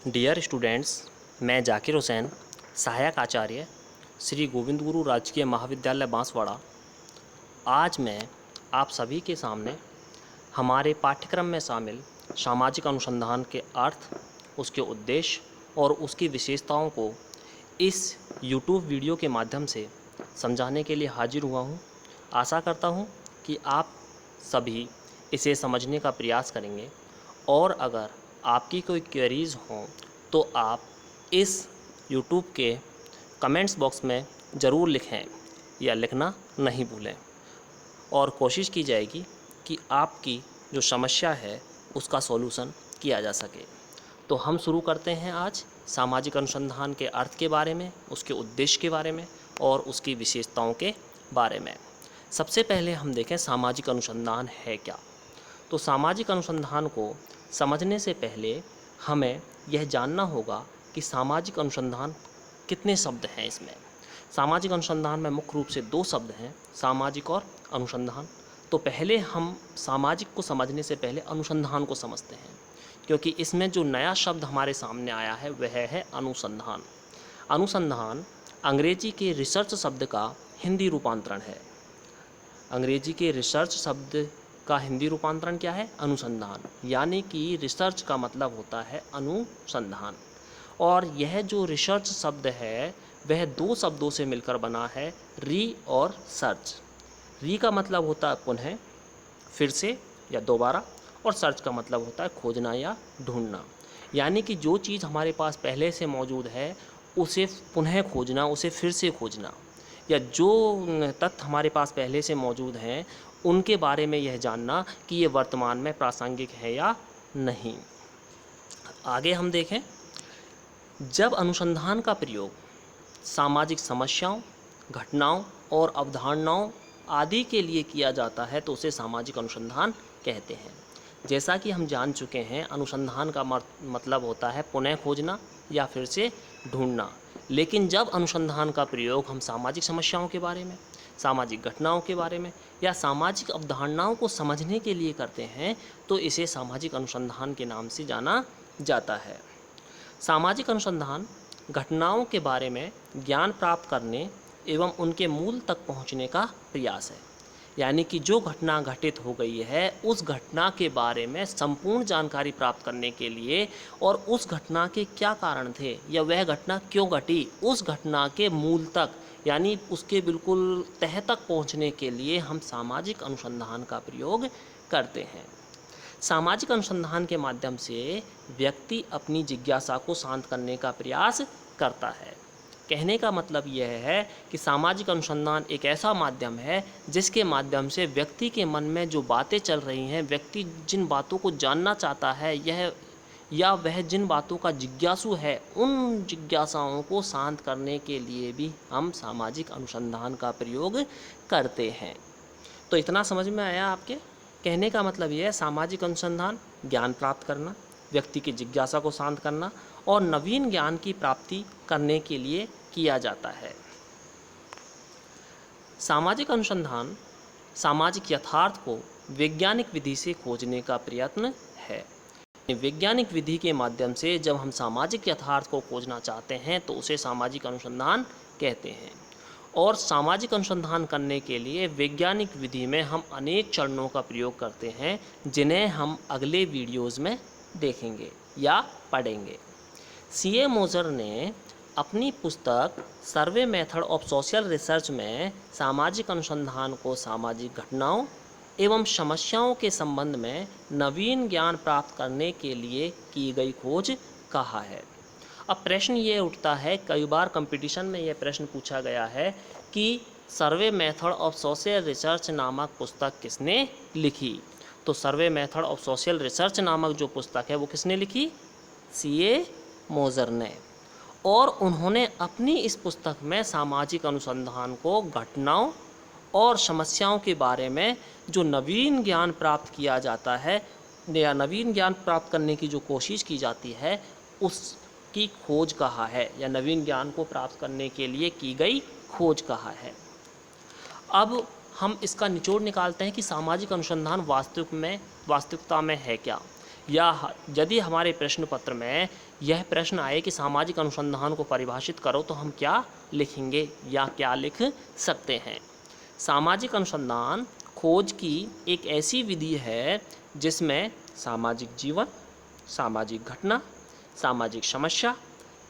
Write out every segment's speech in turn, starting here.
Dear students, मैं जाकिर हुसैन, सहायक आचार्य श्री गोविंद गुरु राजकीय महाविद्यालय बांसवाड़ा। आज मैं आप सभी के सामने हमारे पाठ्यक्रम में शामिल सामाजिक अनुसंधान के अर्थ, उसके उद्देश्य और उसकी विशेषताओं को इस YouTube वीडियो के माध्यम से समझाने के लिए हाजिर हुआ हूँ। आशा करता हूँ कि आप सभी इसे समझने का प्रयास करेंगे और अगर आपकी कोई क्वेरीज़ हों तो आप इस YouTube के कमेंट्स बॉक्स में ज़रूर लिखें या लिखना नहीं भूलें और कोशिश की जाएगी कि आपकी जो समस्या है उसका सॉल्यूशन किया जा सके। तो हम शुरू करते हैं आज सामाजिक अनुसंधान के अर्थ के बारे में, उसके उद्देश्य के बारे में और उसकी विशेषताओं के बारे में। सबसे पहले हम देखें सामाजिक अनुसंधान है क्या। तो सामाजिक अनुसंधान को समझने से पहले हमें यह जानना होगा कि सामाजिक अनुसंधान कितने शब्द हैं। इसमें सामाजिक अनुसंधान में मुख्य रूप से दो शब्द हैं, सामाजिक और अनुसंधान। तो पहले हम सामाजिक को समझने से पहले अनुसंधान को समझते हैं, क्योंकि इसमें जो नया शब्द हमारे सामने आया है वह है अनुसंधान। अनुसंधान अंग्रेजी के रिसर्च शब्द का हिंदी रूपांतरण है। अंग्रेजी के रिसर्च शब्द का हिंदी रूपांतरण क्या है? अनुसंधान। यानी कि रिसर्च का मतलब होता है अनुसंधान। और यह जो रिसर्च शब्द है वह दो शब्दों से मिलकर बना है, री और सर्च। री का मतलब होता है पुनः, फिर से या दोबारा, और सर्च का मतलब होता है खोजना या ढूंढना। यानी कि जो चीज़ हमारे पास पहले से मौजूद है उसे पुनः खोजना, उसे फिर से खोजना, या जो तथ्य हमारे पास पहले से मौजूद हैं उनके बारे में यह जानना कि ये वर्तमान में प्रासंगिक है या नहीं। आगे हम देखें, जब अनुसंधान का प्रयोग सामाजिक समस्याओं, घटनाओं और अवधारणाओं आदि के लिए किया जाता है तो उसे सामाजिक अनुसंधान कहते हैं। जैसा कि हम जान चुके हैं, अनुसंधान का मतलब होता है पुनः खोजना या फिर से ढूंढना। लेकिन जब अनुसंधान का प्रयोग हम सामाजिक समस्याओं के बारे में, सामाजिक घटनाओं के बारे में या सामाजिक अवधारणाओं को समझने के लिए करते हैं तो इसे सामाजिक अनुसंधान के नाम से जाना जाता है। सामाजिक अनुसंधान घटनाओं के बारे में ज्ञान प्राप्त करने एवं उनके मूल तक पहुंचने का प्रयास है। यानी कि जो घटना घटित हो गई है उस घटना के बारे में संपूर्ण जानकारी प्राप्त करने के लिए और उस घटना के क्या कारण थे या वह घटना क्यों घटी, उस घटना के मूल तक यानी उसके बिल्कुल तह तक पहुंचने के लिए हम सामाजिक अनुसंधान का प्रयोग करते हैं। सामाजिक अनुसंधान के माध्यम से व्यक्ति अपनी जिज्ञासा को शांत करने का प्रयास करता है। कहने का मतलब यह है कि सामाजिक अनुसंधान एक ऐसा माध्यम है जिसके माध्यम से व्यक्ति के मन में जो बातें चल रही हैं, व्यक्ति जिन बातों को जानना चाहता है या वह जिन बातों का जिज्ञासु है, उन जिज्ञासाओं को शांत करने के लिए भी हम सामाजिक अनुसंधान का प्रयोग करते हैं। तो इतना समझ में आया आपके? कहने का मतलब यह है, सामाजिक अनुसंधान ज्ञान प्राप्त करना, व्यक्ति की जिज्ञासा को शांत करना और नवीन ज्ञान की प्राप्ति करने के लिए किया जाता है। सामाजिक अनुसंधान सामाजिक यथार्थ को वैज्ञानिक विधि से खोजने का प्रयत्न है। वैज्ञानिक विधि के माध्यम से जब हम सामाजिक यथार्थ को खोजना चाहते हैं तो उसे सामाजिक अनुसंधान कहते हैं। और सामाजिक अनुसंधान करने के लिए वैज्ञानिक विधि में हम अनेक चरणों का प्रयोग करते हैं, जिन्हें हम अगले वीडियोज़ में देखेंगे या पढ़ेंगे। C.A. मोजर ने अपनी पुस्तक survey method of social research में सामाजिक अनुसंधान को सामाजिक घटनाओं एवं समस्याओं के संबंध में नवीन ज्ञान प्राप्त करने के लिए की गई खोज कहा है। अब प्रश्न ये उठता है, कई बार कंपटीशन में यह प्रश्न पूछा गया है कि survey method of social research नामक पुस्तक किसने लिखी। तो survey method of social research नामक जो पुस्तक है वो किसने लिखी? C.A. मोजर ने। और उन्होंने अपनी इस पुस्तक में सामाजिक अनुसंधान को घटनाओं और समस्याओं के बारे में जो नवीन ज्ञान प्राप्त किया जाता है या नवीन ज्ञान प्राप्त करने की जो कोशिश की जाती है उसकी खोज कहा है, या नवीन ज्ञान को प्राप्त करने के लिए की गई खोज कहा है। अब हम इसका निचोड़ निकालते हैं कि सामाजिक अनुसंधान वास्तविकता में है क्या। या यदि हमारे प्रश्न पत्र में यह प्रश्न आए कि सामाजिक अनुसंधान को परिभाषित करो, तो हम क्या लिखेंगे या क्या लिख सकते हैं? सामाजिक अनुसंधान खोज की एक ऐसी विधि है जिसमें सामाजिक जीवन, सामाजिक घटना, सामाजिक समस्या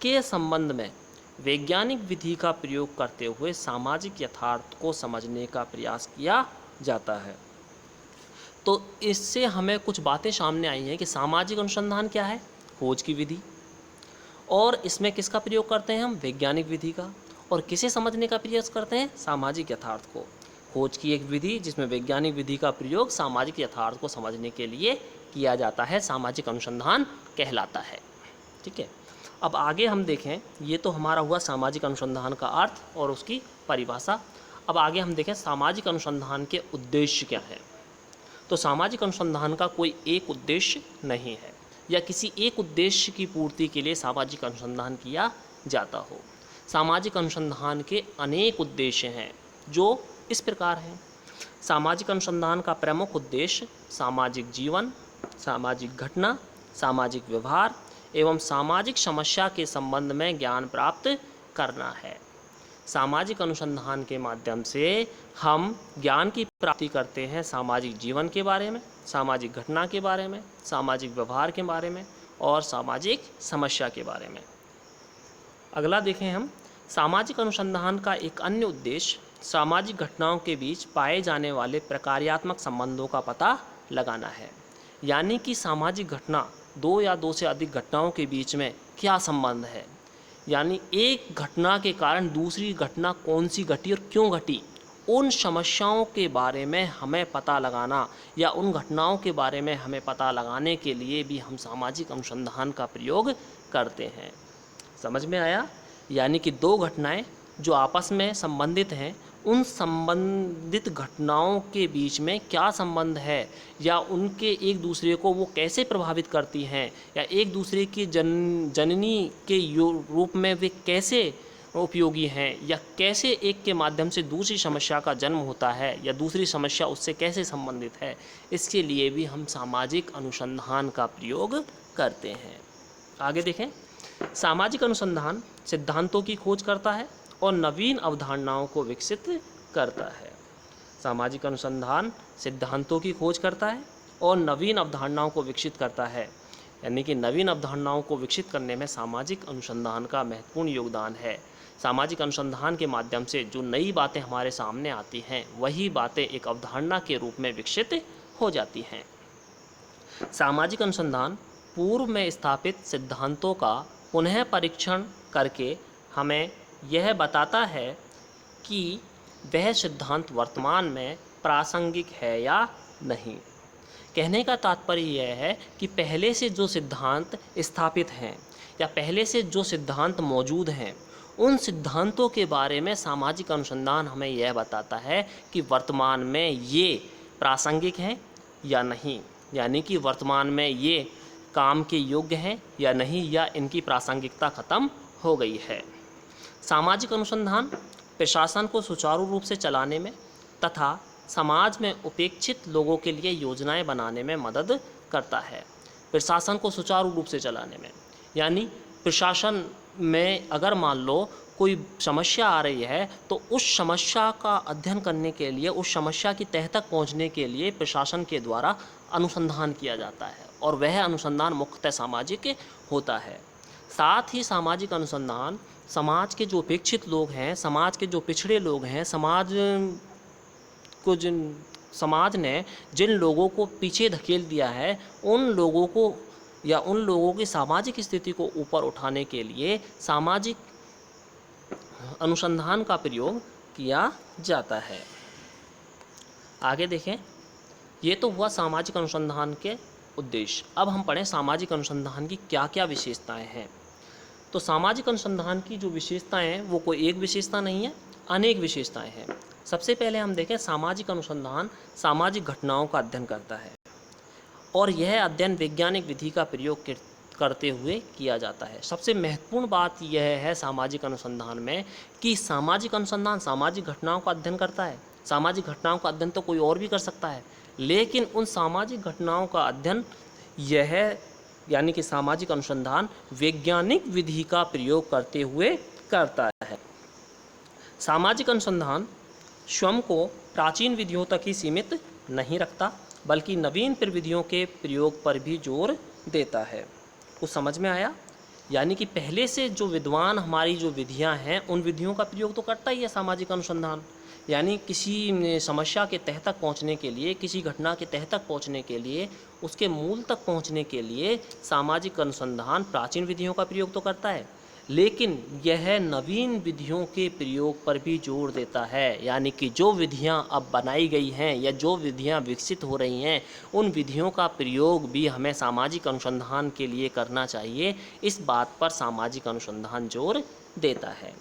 के संबंध में वैज्ञानिक विधि का प्रयोग करते हुए सामाजिक यथार्थ को समझने का प्रयास किया जाता है। तो इससे हमें कुछ बातें सामने आई हैं कि सामाजिक अनुसंधान क्या है, खोज की विधि, और इसमें किसका प्रयोग करते हैं हम, वैज्ञानिक विधि का, और किसे समझने का प्रयास करते हैं, सामाजिक यथार्थ को। खोज की एक विधि जिसमें वैज्ञानिक विधि का प्रयोग सामाजिक यथार्थ को समझने के लिए किया जाता है, सामाजिक अनुसंधान कहलाता है। ठीक है, अब आगे हम देखें, ये तो हमारा हुआ सामाजिक अनुसंधान का अर्थ और उसकी परिभाषा। अब आगे हम देखें सामाजिक अनुसंधान के उद्देश्य क्या है। तो सामाजिक अनुसंधान का कोई एक उद्देश्य नहीं है या किसी एक उद्देश्य की पूर्ति के लिए सामाजिक अनुसंधान किया जाता हो। सामाजिक अनुसंधान के अनेक उद्देश्य हैं जो इस प्रकार हैं। सामाजिक अनुसंधान का प्रमुख उद्देश्य सामाजिक जीवन, सामाजिक घटना, सामाजिक व्यवहार एवं सामाजिक समस्या के संबंध में ज्ञान प्राप्त करना है। सामाजिक अनुसंधान के माध्यम से हम ज्ञान की प्राप्ति करते हैं सामाजिक जीवन के बारे में, सामाजिक घटना के बारे में, सामाजिक व्यवहार के बारे में और सामाजिक समस्या के बारे में। अगला देखें हम, सामाजिक अनुसंधान का एक अन्य उद्देश्य सामाजिक घटनाओं के बीच पाए जाने वाले प्रकार्यात्मक संबंधों का पता लगाना है। यानी कि सामाजिक घटना, दो या दो से अधिक घटनाओं के बीच में क्या संबंध है, यानी एक घटना के कारण दूसरी घटना कौन सी घटी और क्यों घटी, उन समस्याओं के बारे में हमें पता लगाना या उन घटनाओं के बारे में हमें पता लगाने के लिए भी हम सामाजिक अनुसंधान का प्रयोग करते हैं। समझ में आया? यानी कि दो घटनाएं जो आपस में संबंधित हैं, उन संबंधित घटनाओं के बीच में क्या संबंध है या उनके एक दूसरे को वो कैसे प्रभावित करती हैं या एक दूसरे की जननी के रूप में वे कैसे उपयोगी हैं या कैसे एक के माध्यम से दूसरी समस्या का जन्म होता है या दूसरी समस्या उससे कैसे संबंधित है, इसके लिए भी हम सामाजिक अनुसंधान का प्रयोग करते हैं। आगे देखें, सामाजिक अनुसंधान सिद्धांतों की खोज करता है और नवीन अवधारणाओं को विकसित करता है। सामाजिक अनुसंधान सिद्धांतों की खोज करता है और नवीन अवधारणाओं को विकसित करता है, यानी कि नवीन अवधारणाओं को विकसित करने में सामाजिक अनुसंधान का महत्वपूर्ण योगदान है। सामाजिक अनुसंधान के माध्यम से जो नई बातें हमारे सामने आती हैं, वही बातें एक अवधारणा के रूप में विकसित हो जाती हैं। सामाजिक अनुसंधान पूर्व में स्थापित सिद्धांतों का पुनः परीक्षण करके हमें यह बताता है कि वह सिद्धांत वर्तमान में प्रासंगिक है या नहीं। कहने का तात्पर्य यह है कि पहले से जो सिद्धांत स्थापित हैं या पहले से जो सिद्धांत मौजूद हैं, उन सिद्धांतों के बारे में सामाजिक अनुसंधान हमें यह बताता है कि वर्तमान में ये प्रासंगिक हैं या नहीं, यानी कि वर्तमान में ये काम के योग्य हैं या नहीं, या इनकी प्रासंगिकता खत्म हो गई है। सामाजिक अनुसंधान प्रशासन को सुचारू रूप से चलाने में तथा समाज में उपेक्षित लोगों के लिए योजनाएं बनाने में मदद करता है। प्रशासन को सुचारू रूप से चलाने में, यानी प्रशासन में अगर मान लो कोई समस्या आ रही है तो उस समस्या का अध्ययन करने के लिए, उस समस्या की तह तक पहुंचने के लिए प्रशासन के द्वारा अनुसंधान किया जाता है और वह अनुसंधान मुख्यतः सामाजिक होता है। साथ ही सामाजिक अनुसंधान समाज के जो उपेक्षित लोग हैं, समाज के जो पिछड़े लोग हैं, समाज ने जिन लोगों को पीछे धकेल दिया है, उन लोगों को या उन लोगों की सामाजिक स्थिति को ऊपर उठाने के लिए सामाजिक अनुसंधान का प्रयोग किया जाता है। आगे देखें, ये तो हुआ सामाजिक अनुसंधान के उद्देश्य। अब हम पढ़ें सामाजिक अनुसंधान की क्या क्या विशेषताएं हैं। तो सामाजिक अनुसंधान की जो विशेषताएं हैं वो कोई एक विशेषता नहीं है, अनेक विशेषताएं हैं। सबसे पहले हम देखें, सामाजिक अनुसंधान सामाजिक घटनाओं का अध्ययन करता है और यह अध्ययन वैज्ञानिक विधि का प्रयोग करते हुए किया जाता है। सबसे महत्वपूर्ण बात यह है सामाजिक अनुसंधान में कि सामाजिक अनुसंधान सामाजिक घटनाओं का अध्ययन करता है। सामाजिक घटनाओं का अध्ययन तो कोई और भी कर सकता है, लेकिन उन सामाजिक घटनाओं का अध्ययन यह यानी कि सामाजिक अनुसंधान वैज्ञानिक विधि का प्रयोग करते हुए करता है। सामाजिक अनुसंधान स्वयं को प्राचीन विधियों तक ही सीमित नहीं रखता, बल्कि नवीन प्रविधियों के प्रयोग पर भी जोर देता है। कुछ समझ में आया? यानी कि पहले से जो विद्वान हमारी जो विधियां हैं, उन विधियों का प्रयोग तो करता ही है सामाजिक अनुसंधान। यानी किसी समस्या के तह तक पहुंचने के लिए, किसी घटना के तह तक पहुंचने के लिए, उसके मूल तक पहुंचने के लिए सामाजिक अनुसंधान प्राचीन विधियों का प्रयोग तो करता है, लेकिन यह नवीन विधियों के प्रयोग पर भी जोर देता है। यानी कि जो विधियां अब बनाई गई हैं या जो विधियां विकसित हो रही हैं, उन विधियों का प्रयोग भी हमें सामाजिक अनुसंधान के लिए करना चाहिए, इस बात पर सामाजिक अनुसंधान जोर देता है।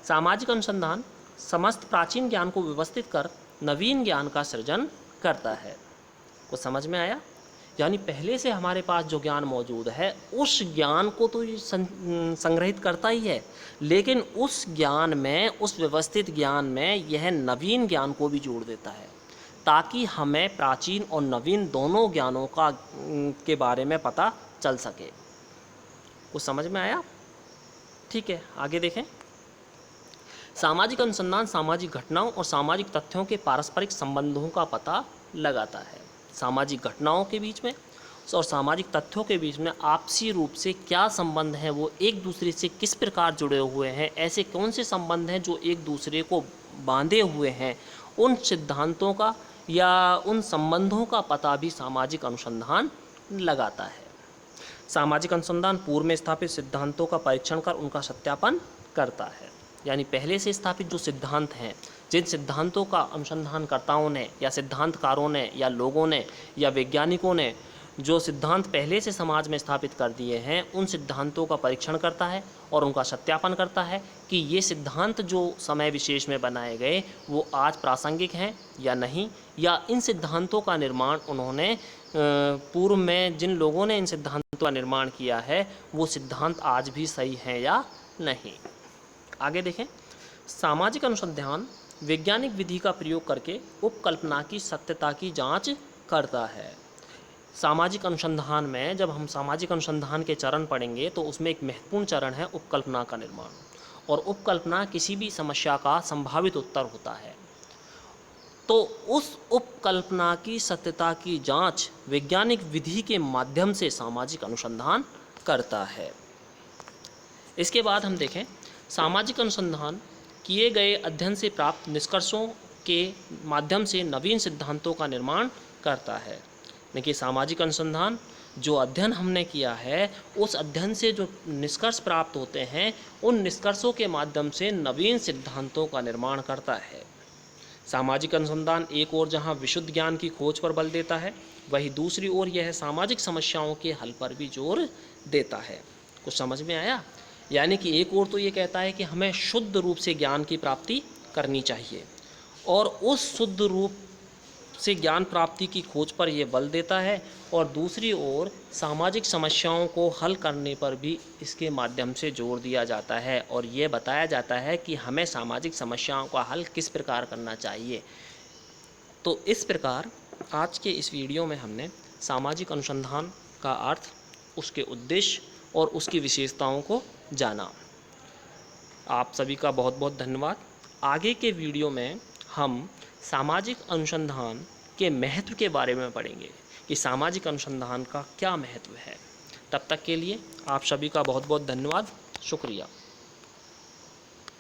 सामाजिक अनुसंधान समस्त प्राचीन ज्ञान को व्यवस्थित कर नवीन ज्ञान का सृजन करता है। कुछ समझ में आया? यानी पहले से हमारे पास जो ज्ञान मौजूद है, उस ज्ञान को तो ये संग्रहित करता ही है, लेकिन उस ज्ञान में, उस व्यवस्थित ज्ञान में यह नवीन ज्ञान को भी जोड़ देता है, ताकि हमें प्राचीन और नवीन दोनों ज्ञानों का के बारे में पता चल सके। कुछ समझ में आया? ठीक है, आगे देखें। सामाजिक अनुसंधान सामाजिक घटनाओं और सामाजिक तथ्यों के पारस्परिक संबंधों का पता लगाता है। सामाजिक घटनाओं के बीच में और सामाजिक तथ्यों के बीच में आपसी रूप से क्या संबंध है, वो एक दूसरे से किस प्रकार जुड़े हुए हैं, ऐसे कौन से संबंध हैं जो एक दूसरे को बांधे हुए हैं, उन सिद्धांतों का या उन संबंधों का पता भी सामाजिक अनुसंधान लगाता है। सामाजिक अनुसंधान पूर्व में स्थापित सिद्धांतों का परीक्षण कर उनका सत्यापन करता है। यानी पहले से स्थापित जो सिद्धांत हैं, जिन सिद्धांतों का अनुसंधानकर्ताओं ने या सिद्धांतकारों ने या लोगों ने या वैज्ञानिकों ने जो सिद्धांत पहले से समाज में स्थापित कर दिए हैं, उन सिद्धांतों का परीक्षण करता है और उनका सत्यापन करता है कि ये सिद्धांत जो समय विशेष में बनाए गए वो आज प्रासंगिक हैं या नहीं, या इन सिद्धांतों का निर्माण उन्होंने पूर्व में जिन लोगों ने इन सिद्धांतों का निर्माण किया है, वो सिद्धांत आज भी सही हैं या नहीं। आगे देखें। सामाजिक अनुसंधान वैज्ञानिक विधि का प्रयोग करके उपकल्पना की सत्यता की जांच करता है। सामाजिक अनुसंधान में जब हम सामाजिक अनुसंधान के चरण पढ़ेंगे तो उसमें एक महत्वपूर्ण चरण है उपकल्पना का निर्माण, और उपकल्पना किसी भी समस्या का संभावित उत्तर होता है। तो उस उपकल्पना की सत्यता की जांच वैज्ञानिक विधि के माध्यम से सामाजिक अनुसंधान करता है। इसके बाद हम देखें, सामाजिक अनुसंधान किए गए अध्ययन से प्राप्त निष्कर्षों के माध्यम से नवीन सिद्धांतों का निर्माण करता है। देखिए, सामाजिक अनुसंधान जो अध्ययन हमने किया है, उस अध्ययन से जो निष्कर्ष प्राप्त होते हैं, उन निष्कर्षों के माध्यम से नवीन सिद्धांतों का निर्माण करता है। सामाजिक अनुसंधान एक ओर जहां विशुद्ध ज्ञान की खोज पर बल देता है, वहीं दूसरी ओर यह सामाजिक समस्याओं के हल पर भी जोर देता है। कुछ समझ में आया? यानी कि एक ओर तो ये कहता है कि हमें शुद्ध रूप से ज्ञान की प्राप्ति करनी चाहिए, और उस शुद्ध रूप से ज्ञान प्राप्ति की खोज पर यह बल देता है, और दूसरी ओर सामाजिक समस्याओं को हल करने पर भी इसके माध्यम से जोर दिया जाता है, और ये बताया जाता है कि हमें सामाजिक समस्याओं का हल किस प्रकार करना चाहिए। तो इस प्रकार आज के इस वीडियो में हमने सामाजिक अनुसंधान का अर्थ, उसके उद्देश्य और उसकी विशेषताओं को जाना। आप सभी का बहुत बहुत धन्यवाद। आगे के वीडियो में हम सामाजिक अनुसंधान के महत्व के बारे में पढ़ेंगे कि सामाजिक अनुसंधान का क्या महत्व है। तब तक के लिए आप सभी का बहुत बहुत धन्यवाद। शुक्रिया।